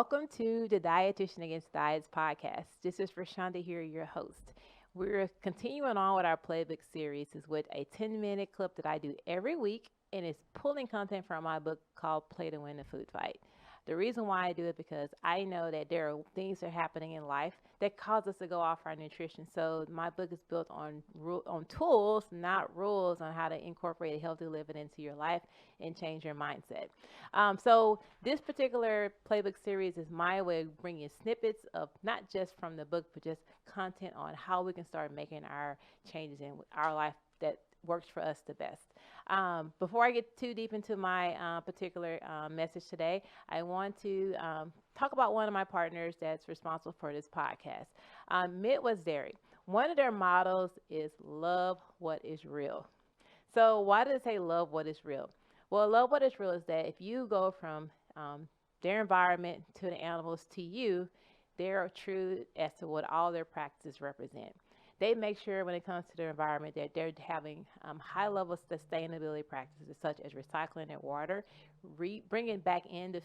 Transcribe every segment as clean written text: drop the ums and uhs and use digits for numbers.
Welcome to the Dietitian Against Diets podcast. This is Rashonda here, your host. We're continuing on with our Playbook Series is with a 10-minute clip that I do every week, and it's pulling content from my book called Play to Win the Food Fight. The reason why I do it because I know that there are things that are happening in life that cause us to go off our nutrition. So my book is built on tools, not rules, on how to incorporate a healthy living into your life and change your mindset. So this particular playbook series is my way of bringing snippets of not just from the book, but just content on how we can start making our changes in our life that works for us the best. Before I get too deep into my particular message today, I want to talk about one of my partners that's responsible for this podcast, Midwest Dairy. One of their mottos is love what is real. So why does it say love what is real? Well, love what is real is that if you go from their environment to the animals to you, they are true as to what all their practices represent. They make sure when it comes to their environment that they're having high level sustainability practices such as recycling their water, bringing back in the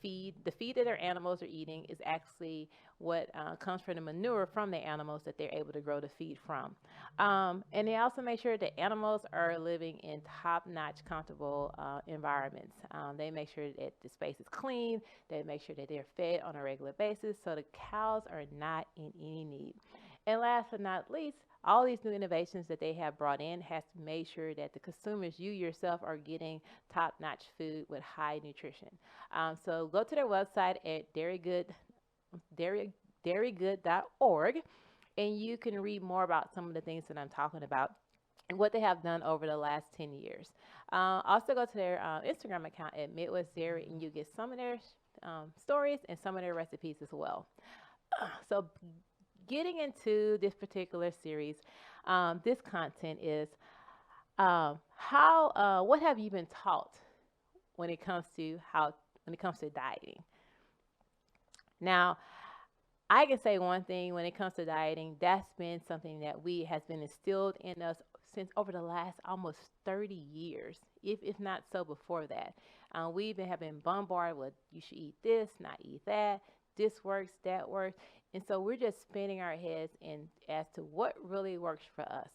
feed. The feed that their animals are eating is actually what comes from the manure from the animals that they're able to grow the feed from. And they also make sure that animals are living in top-notch, comfortable environments. They make sure that the space is clean. They make sure that they're fed on a regular basis so the cows are not in any need. And last but not least, all these new innovations that they have brought in has to make sure that the consumers, you yourself, are getting top-notch food with high nutrition. So go to their website at dairygood.org, and you can read more about some of the things that I'm talking about and what they have done over the last 10 years. Also go to their Instagram account at Midwest Dairy, and you get some of their stories and some of their recipes as well. So getting into this particular series, this content is what have you been taught when it comes to dieting? Now, I can say one thing when it comes to dieting, that's been something that has been instilled in us since over the last almost 30 years, if not so before that. Have been bombarded with you should eat this, not eat that, this works, that works. And so we're just spinning our heads as to what really works for us.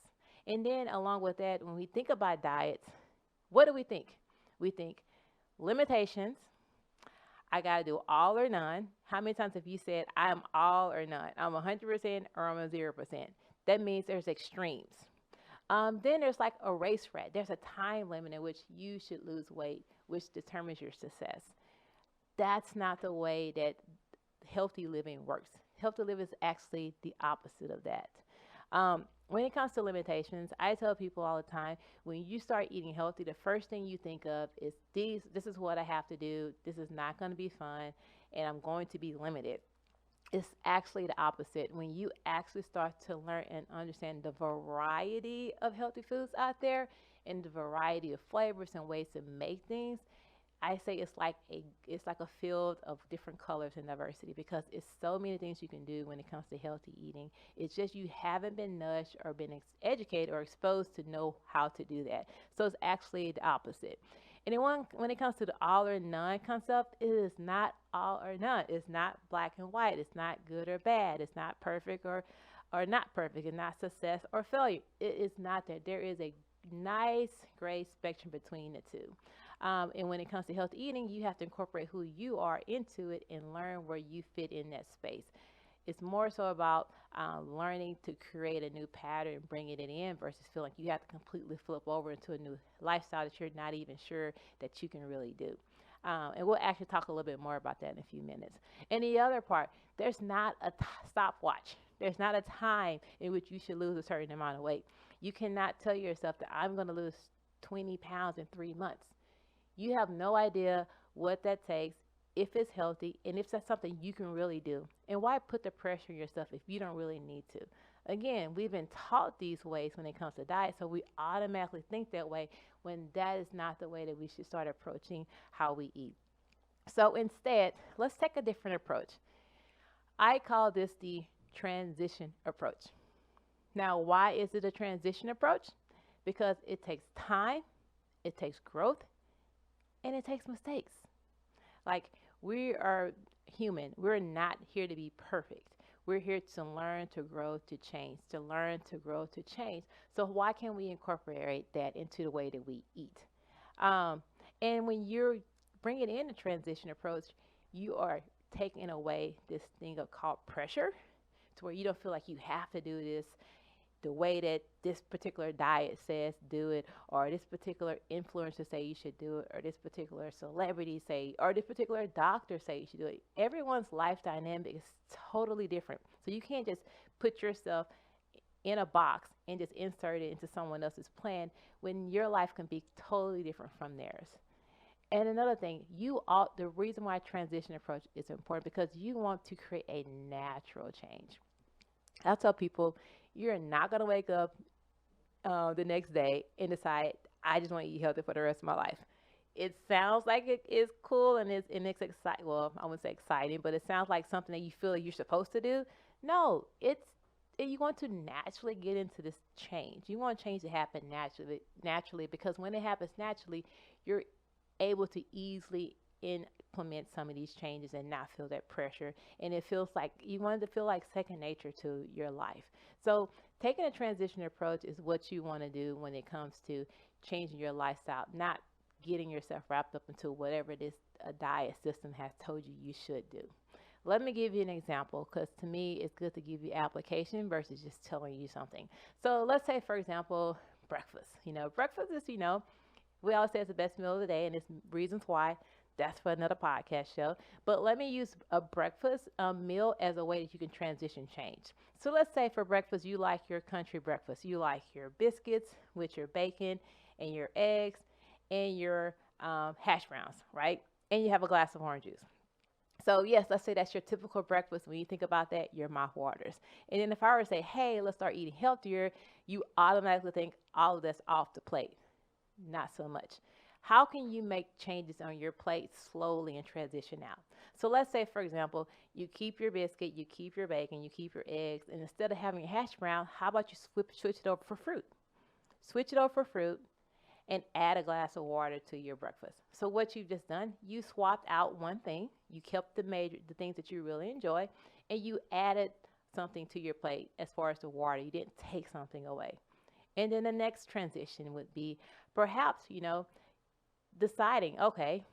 And then along with that, when we think about diets, what do we think? We think limitations. I got to do all or none. How many times have you said, I'm all or none? I'm 100% or I'm a 0%. That means there's extremes. Then there's like a race rat. There's a time limit in which you should lose weight, which determines your success. That's not the way that healthy living works. Healthy living is actually the opposite of that. When it comes to limitations, I tell people all the time, when you start eating healthy, the first thing you think of is this is what I have to do. This is not going to be fun, and I'm going to be limited. It's actually the opposite. When you actually start to learn and understand the variety of healthy foods out there and the variety of flavors and ways to make things, I say it's like a field of different colors and diversity because it's so many things you can do when it comes to healthy eating. It's just you haven't been nudged or been educated or exposed to know how to do that. So it's actually the opposite. And then when it comes to the all or none concept, it is not all or none. It's not black and white. It's not good or bad. It's not perfect or not perfect. It's not success or failure. It is not that. There is a nice gray spectrum between the two. And when it comes to healthy eating, you have to incorporate who you are into it and learn where you fit in that space. It's more so about learning to create a new pattern and bringing it in versus feeling like you have to completely flip over into a new lifestyle that you're not even sure that you can really do. And we'll actually talk a little bit more about that in a few minutes. And the other part, there's not a stopwatch. There's not a time in which you should lose a certain amount of weight. You cannot tell yourself that I'm going to lose 20 pounds in 3 months. You have no idea what that takes, if it's healthy, and if that's something you can really do. And why put the pressure on yourself if you don't really need to? Again, we've been taught these ways when it comes to diet, so we automatically think that way when that is not the way that we should start approaching how we eat. So instead, let's take a different approach. I call this the transition approach. Now, why is it a transition approach? Because it takes time, it takes growth, and it takes mistakes. Like We are human. We're not here to be perfect. We're here to learn, to grow, to change, to learn, to grow, to change. So why can't we incorporate that into the way that we eat? Um, and when you're bringing in the transition approach, you are taking away this thing of called pressure, to where you don't feel like you have to do this the way that this particular diet says do it, or this particular influencer say you should do it, or this particular celebrity say, or this particular doctor say you should do it. Everyone's life dynamic is totally different. So you can't just put yourself in a box and just insert it into someone else's plan when your life can be totally different from theirs. And another thing, the reason why transition approach is important because you want to create a natural change. I tell people, you're not going to wake up the next day and decide, I just want to eat healthy for the rest of my life. It sounds like it is cool and it's exciting. Well, I wouldn't say exciting, but it sounds like something that you feel like you're supposed to do. No, you want to naturally get into this change. You want change to happen naturally, because when it happens naturally, you're able to easily implement some of these changes and not feel that pressure. And it feels like you want it to feel like second nature to your life. So taking a transition approach is what you want to do when it comes to changing your lifestyle, not getting yourself wrapped up into whatever this diet system has told you should do. Let me give you an example, because to me it's good to give you application versus just telling you something. So let's say, for example, breakfast. Breakfast is, we always say it's the best meal of the day, and there's reasons why. That's for another podcast show. But let me use a breakfast meal as a way that you can transition change. So let's say for breakfast, you like your country breakfast. You like your biscuits with your bacon and your eggs and your hash browns, right? And you have a glass of orange juice. So yes, let's say that's your typical breakfast. When you think about that, your mouth waters. And then if I were to say, hey, let's start eating healthier, you automatically think all of that's off the plate. Not so much. How can you make changes on your plate slowly and transition out? So let's say, for example, you keep your biscuit, you keep your bacon, you keep your eggs, and instead of having a hash brown, how about you switch it over for fruit? Switch it over for fruit and add a glass of water to your breakfast. So what you've just done, you swapped out one thing, you kept the things that you really enjoy, and you added something to your plate as far as the water. You didn't take something away. And then the next transition would be perhaps, deciding, okay,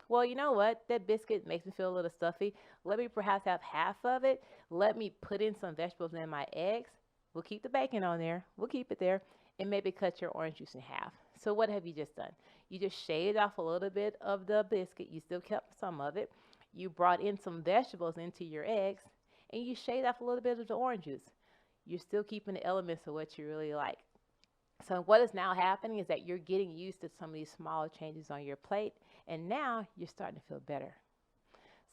well, you know what? That biscuit makes me feel a little stuffy. Let me perhaps have half of it. Let me put in some vegetables in my eggs. We'll keep the bacon on there. We'll keep it there. And maybe cut your orange juice in half. So what have you just done? You just shaved off a little bit of the biscuit. You still kept some of it. You brought in some vegetables into your eggs. And you shaved off a little bit of the orange juice. You're still keeping the elements of what you really like. So what is now happening is that you're getting used to some of these small changes on your plate, and now you're starting to feel better.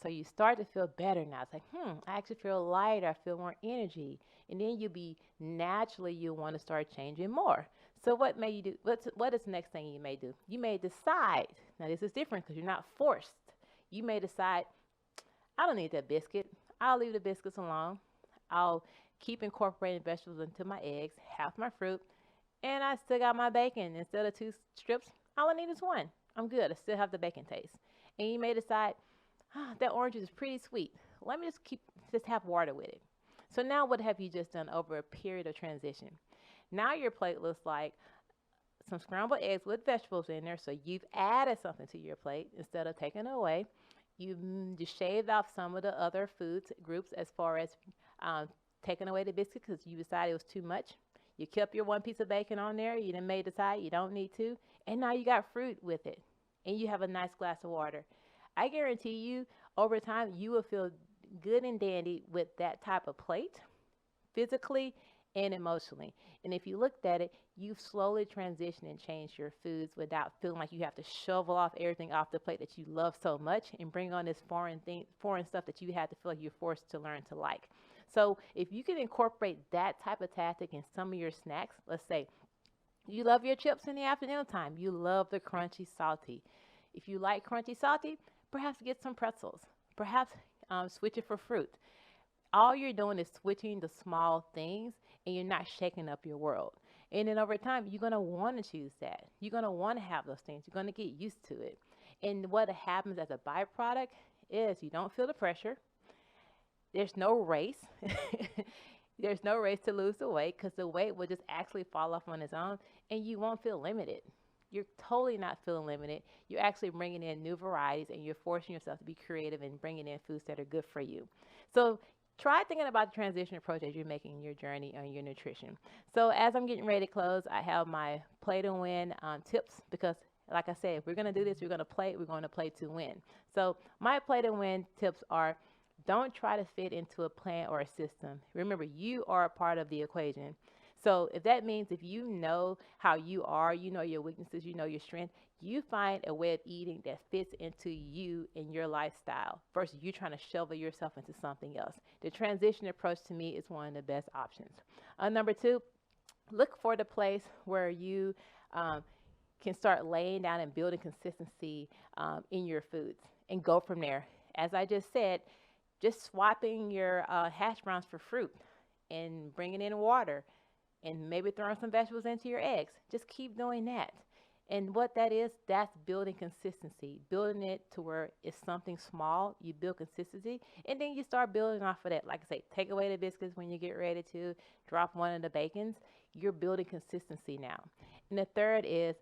So you start to feel better now. It's like, I actually feel lighter. I feel more energy. And then you'll want to start changing more. So what may you do? What is the next thing you may do? You may decide. Now this is different because you're not forced. You may decide, I don't need that biscuit. I'll leave the biscuits alone. I'll keep incorporating vegetables into my eggs, half my fruit, and I still got my bacon. Instead of 2 strips, all I need is 1. I'm good. I still have the bacon taste. And you may decide, that orange is pretty sweet. Let me just have water with it. So now what have you just done over a period of transition? Now your plate looks like some scrambled eggs with vegetables in there. So you've added something to your plate instead of taking it away. You've just shaved off some of the other food groups as far as taking away the biscuit because you decided it was too much. You kept your 1 piece of bacon on there. You then may decide you don't need to. And now you got fruit with it. And you have a nice glass of water. I guarantee you, over time, you will feel good and dandy with that type of plate, physically and emotionally. And if you looked at it, you've slowly transitioned and changed your foods without feeling like you have to shovel off everything off the plate that you love so much and bring on this foreign stuff that you had to feel like you're forced to learn to like. So if you can incorporate that type of tactic in some of your snacks, let's say you love your chips in the afternoon time. You love the crunchy salty. If you like crunchy salty, perhaps get some pretzels. Perhaps switch it for fruit. All you're doing is switching the small things, and you're not shaking up your world. And then over time, you're going to want to choose that. You're going to want to have those things. You're going to get used to it. And what happens as a byproduct is you don't feel the pressure. There's no race. There's no race to lose the weight because the weight will just actually fall off on its own and you won't feel limited. You're totally not feeling limited. You're actually bringing in new varieties and you're forcing yourself to be creative and bringing in foods that are good for you. So try thinking about the transition approach as you're making your journey on your nutrition. So as I'm getting ready to close, I have my play to win tips because like I said, if we're going to do this, we're going to play to win. So my play to win tips are don't try to fit into a plan or a system. Remember, you are a part of the equation. So if that means if you know how you are, you know your weaknesses, you know your strength, you find a way of eating that fits into you and your lifestyle versus you trying to shovel yourself into something else. The transition approach to me is one of the best options. Number two, look for the place where you can start laying down and building consistency in your foods and go from there. As I just said, just swapping your hash browns for fruit and bringing in water and maybe throwing some vegetables into your eggs. Just keep doing that. And what that is, that's building consistency, building it to where it's something small, you build consistency, and then you start building off of that. Like I say, take away the biscuits when you get ready to drop one of the bacons. You're building consistency now. And the third is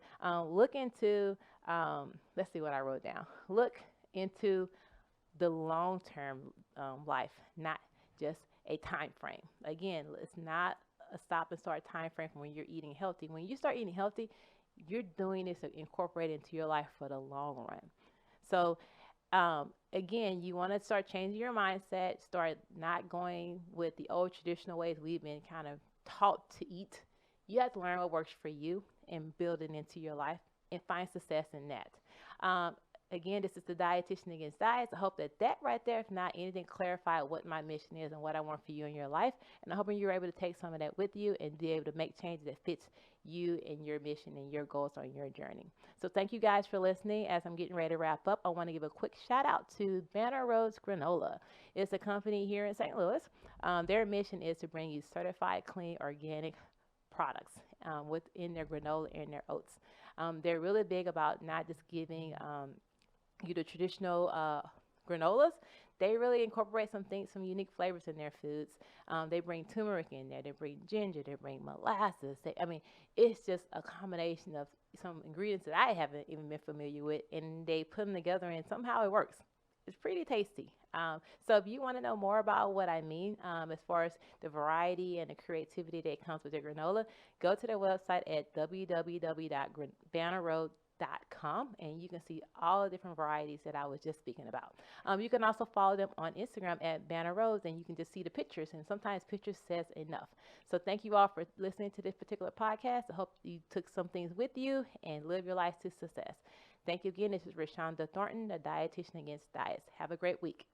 look into, let's see what I wrote down. Look into the long-term life, not just a time frame. Again, it's not a stop and start time frame from when you're eating healthy. When you start eating healthy, you're doing this to incorporate it into your life for the long run. So again, you want to start changing your mindset, start not going with the old traditional ways we've been kind of taught to eat. You have to learn what works for you and build it into your life and find success in that. Again, this is the Dietitian Against Diets. I hope that right there, if not anything, clarified what my mission is and what I want for you in your life. And I'm hoping you're able to take some of that with you and be able to make changes that fits you and your mission and your goals on your journey. So thank you guys for listening. As I'm getting ready to wrap up, I want to give a quick shout out to Banner Roads Granola. It's a company here in St. Louis. Their mission is to bring you certified, clean, organic products within their granola and their oats. They're really big about not just giving you the traditional granolas. They really incorporate some unique flavors in their foods. They bring turmeric in there. They bring ginger. They bring molasses. It's just a combination of some ingredients that I haven't even been familiar with, and they put them together, and somehow it works. It's pretty tasty. So if you want to know more about what I mean as far as the variety and the creativity that comes with their granola, go to their website at www.bannerroad.com and you can see all the different varieties that I was just speaking about. You can also follow them on Instagram at Banner Rose, and you can just see the pictures, and sometimes pictures says enough. So thank you all for listening to this particular podcast. I hope you took some things with you and live your life to success. Thank you again. This is Rashonda Thornton, the Dietitian Against Diets. Have a great week.